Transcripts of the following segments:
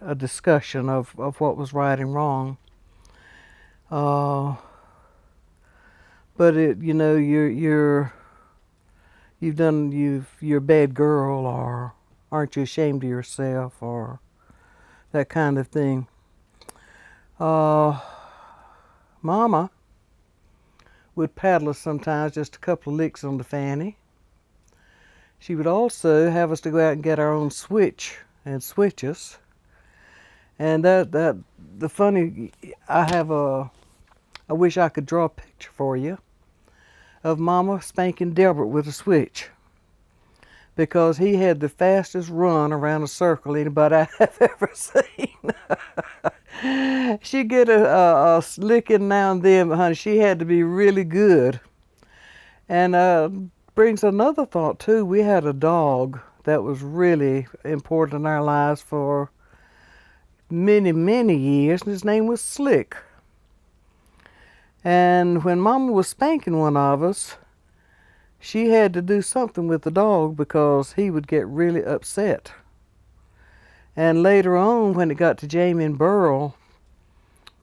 a discussion of what was right and wrong. Uh, but you're a bad girl, or aren't you ashamed of yourself, or that kind of thing. Uh, Mama would paddle us sometimes, just a couple of licks on the fanny. She would also have us to go out and get our own switch and switch us. And the funny, I wish I could draw a picture for you of Mama spanking Delbert with a switch, because he had the fastest run around a circle anybody I have ever seen. She'd get a licking now and then, but honey, she had to be really good. And brings another thought too. We had a dog that was really important in our lives for many, many years, and his name was Slick. And when Mama was spanking one of us, she had to do something with the dog because he would get really upset. And later on, when it got to Jamie and Burl,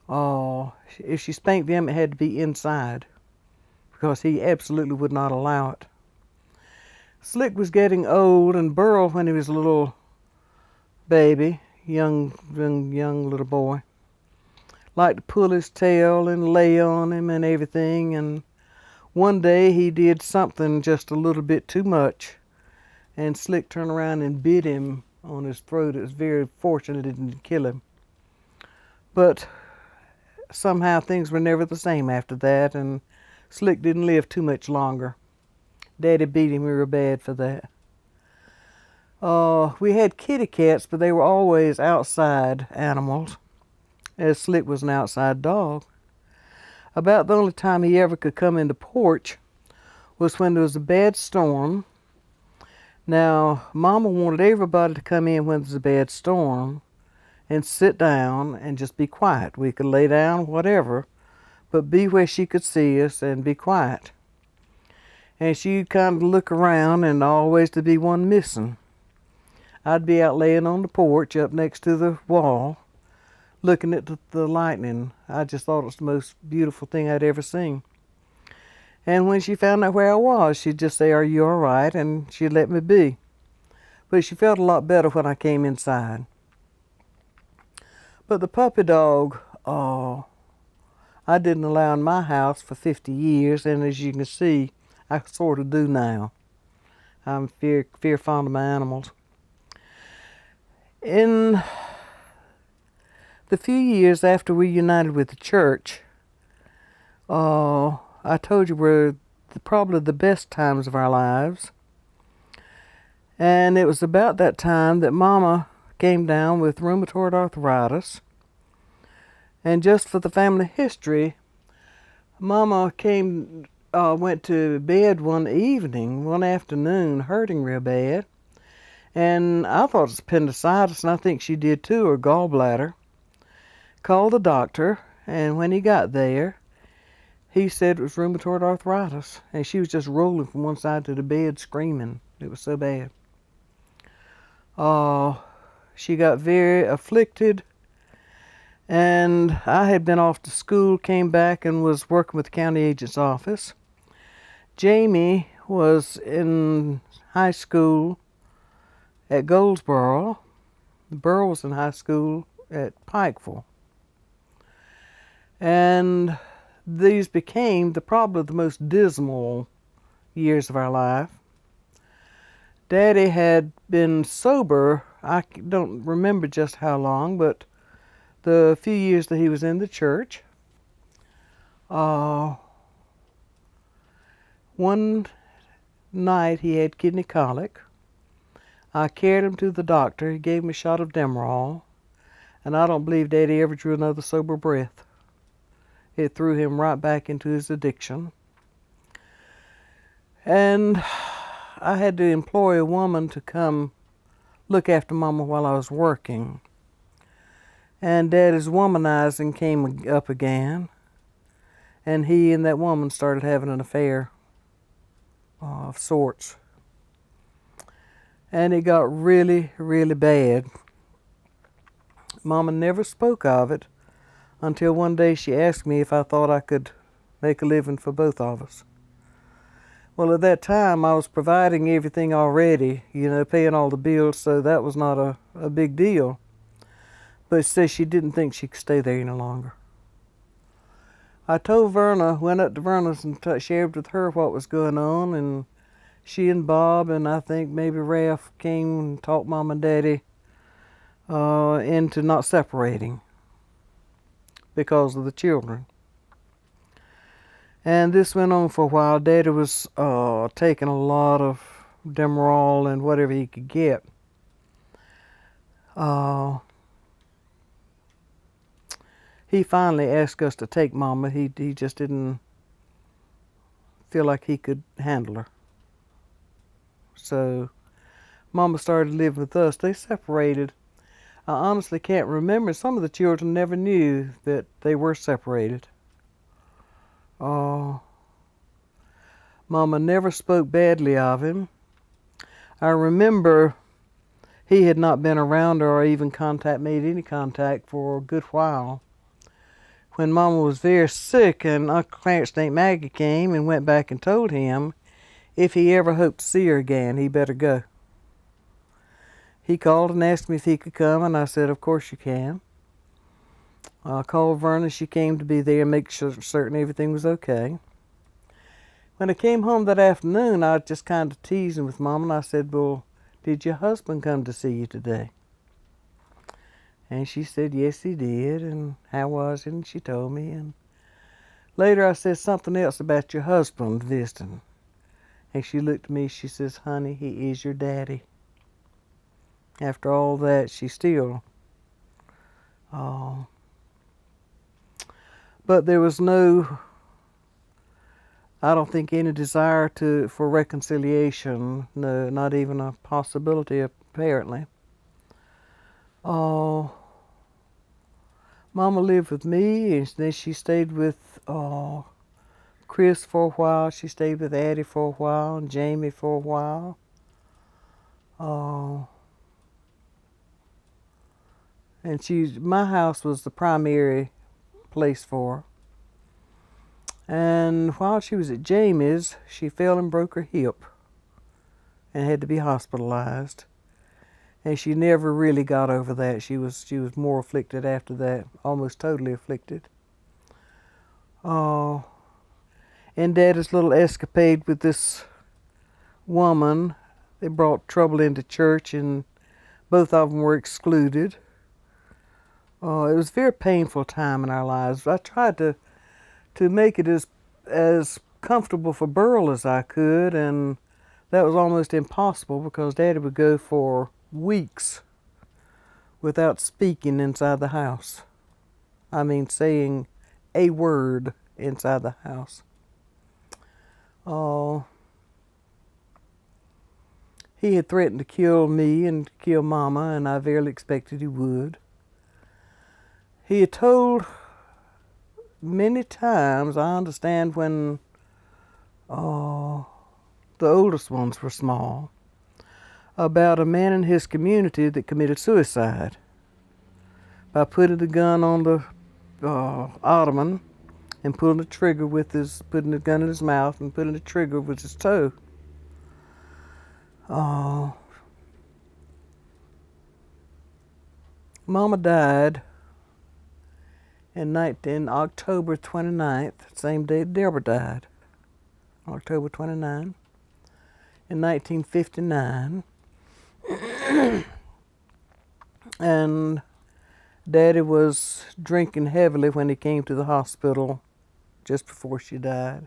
if she spanked them, it had to be inside, because he absolutely would not allow it. Slick was getting old, and Burl, when he was a little baby, young little boy, liked to pull his tail and lay on him and everything. And one day he did something just a little bit too much, and Slick turned around and bit him on his throat. It was very fortunate it didn't kill him. But somehow things were never the same after that, and Slick didn't live too much longer. Daddy beat him real bad for that. We had kitty cats, but they were always outside animals, as Slick was an outside dog. About the only time he ever could come in the porch was when there was a bad storm. Now, Mama wanted everybody to come in when there's a bad storm and sit down and just be quiet. We could lay down, whatever, but be where she could see us and be quiet. And she'd kind of look around, and always to be one missing. I'd be out laying on the porch up next to the wall, looking at the lightning. I just thought it was the most beautiful thing I'd ever seen. And when she found out where I was, she'd just say, "Are you all right?" And she'd let me be. But she felt a lot better when I came inside. But the puppy dog, I didn't allow in my house for 50 years, and as you can see, I sort of do now. I'm fear fond of my animals. In the few years after we united with the church, I told you were probably the best times of our lives. And it was about that time that Mama came down with rheumatoid arthritis. And just for the family history, Mama went to bed one afternoon, hurting real bad. And I thought it was appendicitis, and I think she did too, or gallbladder. Called the doctor, and when he got there, he said it was rheumatoid arthritis. And she was just rolling from one side to the bed screaming. It was so bad. She got very afflicted, and I had been off to school, came back, and was working with the county agent's office. Jamie was in high school at Goldsboro. Burl was in high school at Pikeville. And these became probably the most dismal years of our life. Daddy had been sober, I don't remember just how long, but the few years that he was in the church. One night he had kidney colic. I carried him to the doctor. He gave him a shot of Demerol, and I don't believe Daddy ever drew another sober breath. It threw him right back into his addiction. And I had to employ a woman to come look after Mama while I was working. And Daddy's womanizing came up again, and he and that woman started having an affair of sorts. And it got really, really bad. Mama never spoke of it until one day she asked me if I thought I could make a living for both of us. Well, at that time, I was providing everything already, paying all the bills, so that was not a big deal. But she said she didn't think she could stay there any longer. I told Verna, went up to Verna's and shared with her what was going on, and she and Bob and I think maybe Ralph came and talked Mom and Daddy into not separating because of the children. And this went on for a while. Daddy was taking a lot of Demerol and whatever he could get. He finally asked us to take Mama. He just didn't feel like he could handle her. So Mama started living with us. They separated. I honestly can't remember. Some of the children never knew that they were separated. Mama never spoke badly of him. I remember he had not been around her or even made any contact for a good while. When Mama was very sick and Uncle Clarence and Aunt Maggie came and went back and told him if he ever hoped to see her again, he better go. He called and asked me if he could come, and I said, of course you can. I called Verna. She came to be there and make certain everything was okay. When I came home that afternoon, I was just kind of teasing with Mom, and I said, well, did your husband come to see you today? And she said, yes, he did, and how was it? And she told me. And later I said something else about your husband visiting. And she looked at me, she says, honey, he is your daddy. After all that, she still... But there was no, I don't think, any desire for reconciliation. No, not even a possibility, apparently. Mama lived with me, and then she stayed with Chris for a while. She stayed with Addie for a while, and Jamie for a while. And my house was the primary place for her. And while she was at Jamie's, she fell and broke her hip and had to be hospitalized. And she never really got over that. She was more afflicted after that, almost totally afflicted. In Daddy's little escapade with this woman, they brought trouble into church, and both of them were excluded. It was a very painful time in our lives. I tried to make it as comfortable for Burl as I could, and that was almost impossible because Daddy would go for weeks without speaking inside the house. I mean, saying a word inside the house. He had threatened to kill me and kill Mama, and I verily expected he would. He had told many times, I understand, when the oldest ones were small, about a man in his community that committed suicide by putting the gun on the ottoman and putting the gun in his mouth and putting the trigger with his toe. Mama died in October 29th, same day Deborah died, October 29, in 1959. And Daddy was drinking heavily when he came to the hospital just before she died,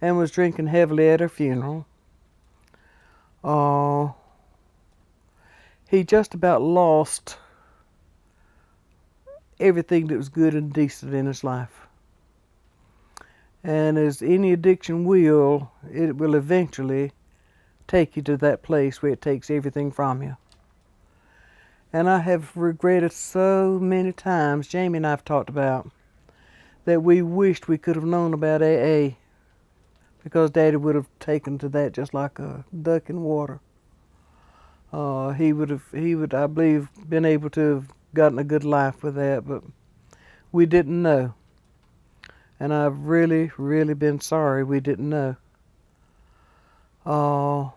and was drinking heavily at her funeral. He just about lost everything that was good and decent in his life. And as any addiction will, it will eventually take you to that place where it takes everything from you. And I have regretted so many times, Jamie and I have talked about, that we wished we could have known about AA, because Daddy would have taken to that just like a duck in water. He would, I believe, been able to have gotten a good life with that, but we didn't know. And I've really, really been sorry we didn't know. Uh,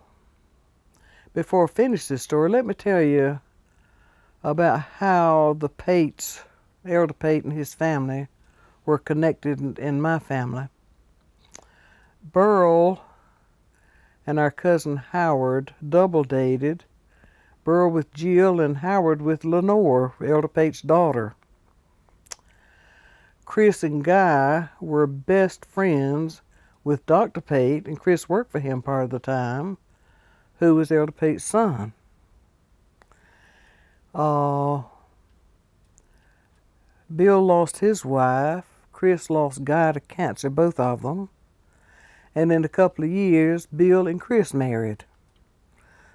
Before I finish this story, let me tell you about how the Pates, Elder Pate and his family, were connected in my family. Burl and our cousin Howard double dated, Burl with Jill and Howard with Lenore, Elder Pate's daughter. Chris and Guy were best friends with Dr. Pate, and Chris worked for him part of the time, who was Elder Pate's son. Bill lost his wife. Chris lost Guy to cancer, both of them. And in a couple of years, Bill and Chris married.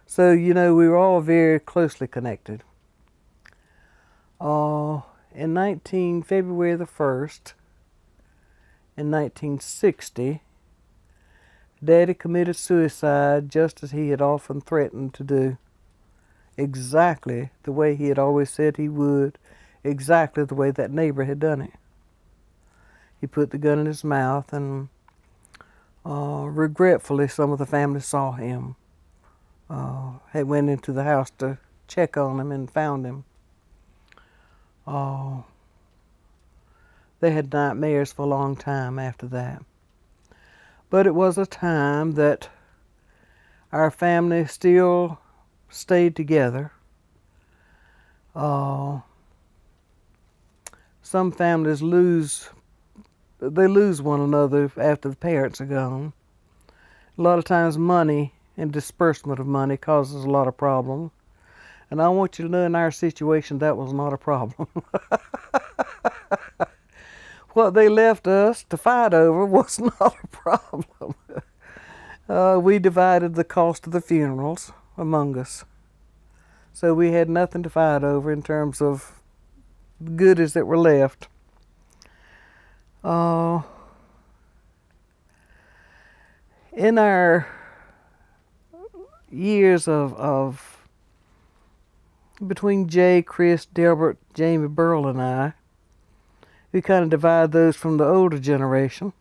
So, we were all very closely connected. In February the 1st, in 1960, Daddy committed suicide just as he had often threatened to do. Exactly the way he had always said he would, exactly the way that neighbor had done it. He put the gun in his mouth, and regretfully some of the family saw him. Had went into the house to check on him and found him. They had nightmares for a long time after that. But it was a time that our family still stayed together. Some families lose one another after the parents are gone. A lot of times money and disbursement of money causes a lot of problems. And I want you to know, in our situation, that was not a problem. What they left us to fight over was not a problem. We divided the cost of the funerals among us. So we had nothing to fight over in terms of the goodies that were left. In our years of between Jay, Chris, Delbert, Jamie, Burl, and I, we kind of divide those from the older generation.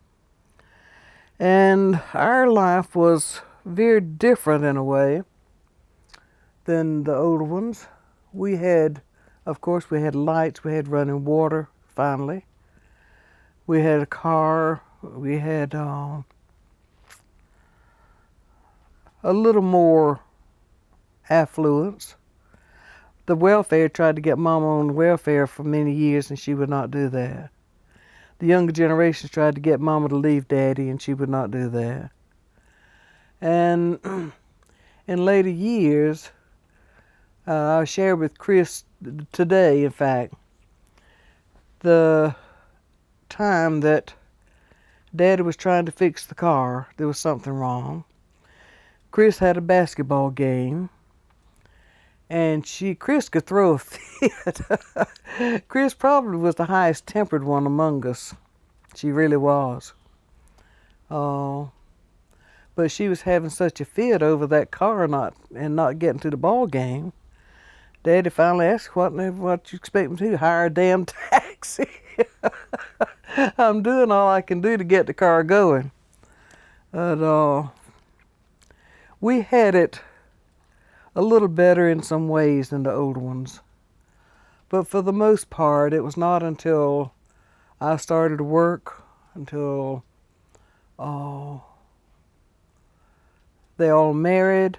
And our life was very different in a way than the older ones. Of course, we had lights, we had running water, finally. We had a car, we had a little more affluence. The welfare tried to get Mama on welfare for many years, and she would not do that. The younger generations tried to get Mama to leave Daddy, and she would not do that. And in later years, I shared with Chris today, in fact, the time that Daddy was trying to fix the car. There was something wrong. Chris had a basketball game, and Chris could throw a fit. Chris probably was the highest tempered one among us. She really was. But she was having such a fit over that car not getting to the ball game. Daddy finally asked, what you expect me to do? Hire a damn taxi. I'm doing all I can do to get the car going. But we had it a little better in some ways than the older ones. But for the most part, it was not until I started to work, until they all married.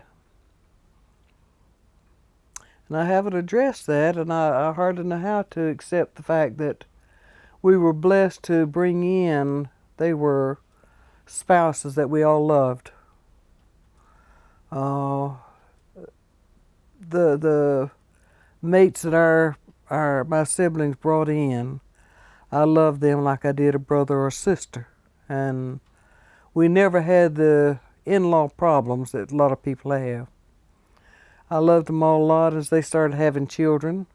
And I haven't addressed that, and I hardly know how to accept the fact that we were blessed to bring in, they were spouses that we all loved. The mates that my siblings brought in, I loved them like I did a brother or sister. And we never had the in-law problems that a lot of people have. I loved them all a lot as they started having children.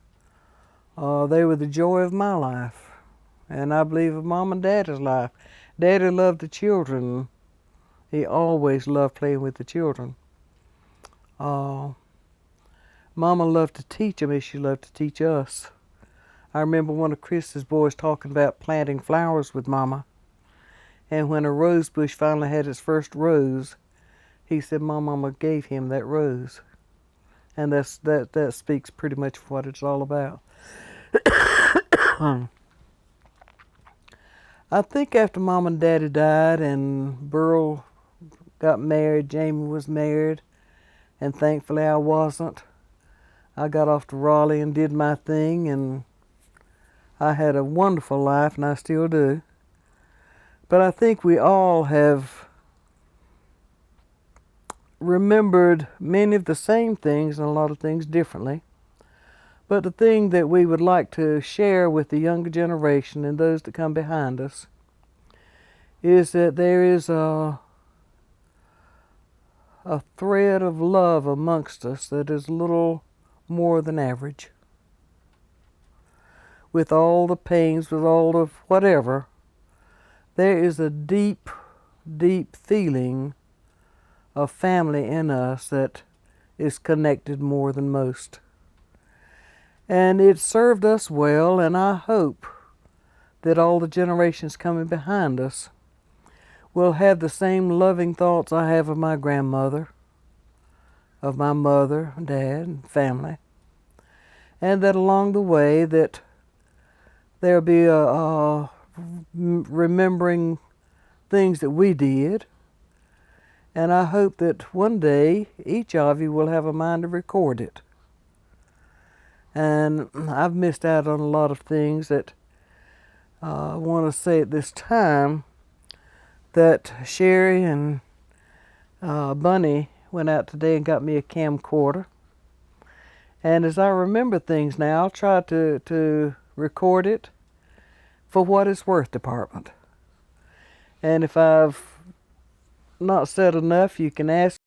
They were the joy of my life, and I believe of Mom and Daddy's life. Daddy loved the children. He always loved playing with the children. Mama loved to teach them as she loved to teach us. I remember one of Chris's boys talking about planting flowers with Mama. And when a rose bush finally had its first rose, he said my Mama gave him that rose. And that speaks pretty much of what it's all about. I think after Mom and Daddy died and Burl got married, Jamie was married, and thankfully I wasn't. I got off to Raleigh and did my thing, and I had a wonderful life, and I still do. But I think we all have remembered many of the same things and a lot of things differently. But the thing that we would like to share with the younger generation and those that come behind us is that there is a thread of love amongst us that is a little more than average. With all the pains, with all the whatever, there is a deep, deep feeling of family in us that is connected more than most. And it served us well, and I hope that all the generations coming behind us will have the same loving thoughts I have of my grandmother, of my mother, dad, and family. And that along the way that there'll be remembering things that we did. And I hope that one day each of you will have a mind to record it. And I've missed out on a lot of things that I want to say at this time, that Sherry and Bunny went out today and got me a camcorder. And as I remember things now, I'll try to record it for what it's worth, Department. And if I've not said enough, you can ask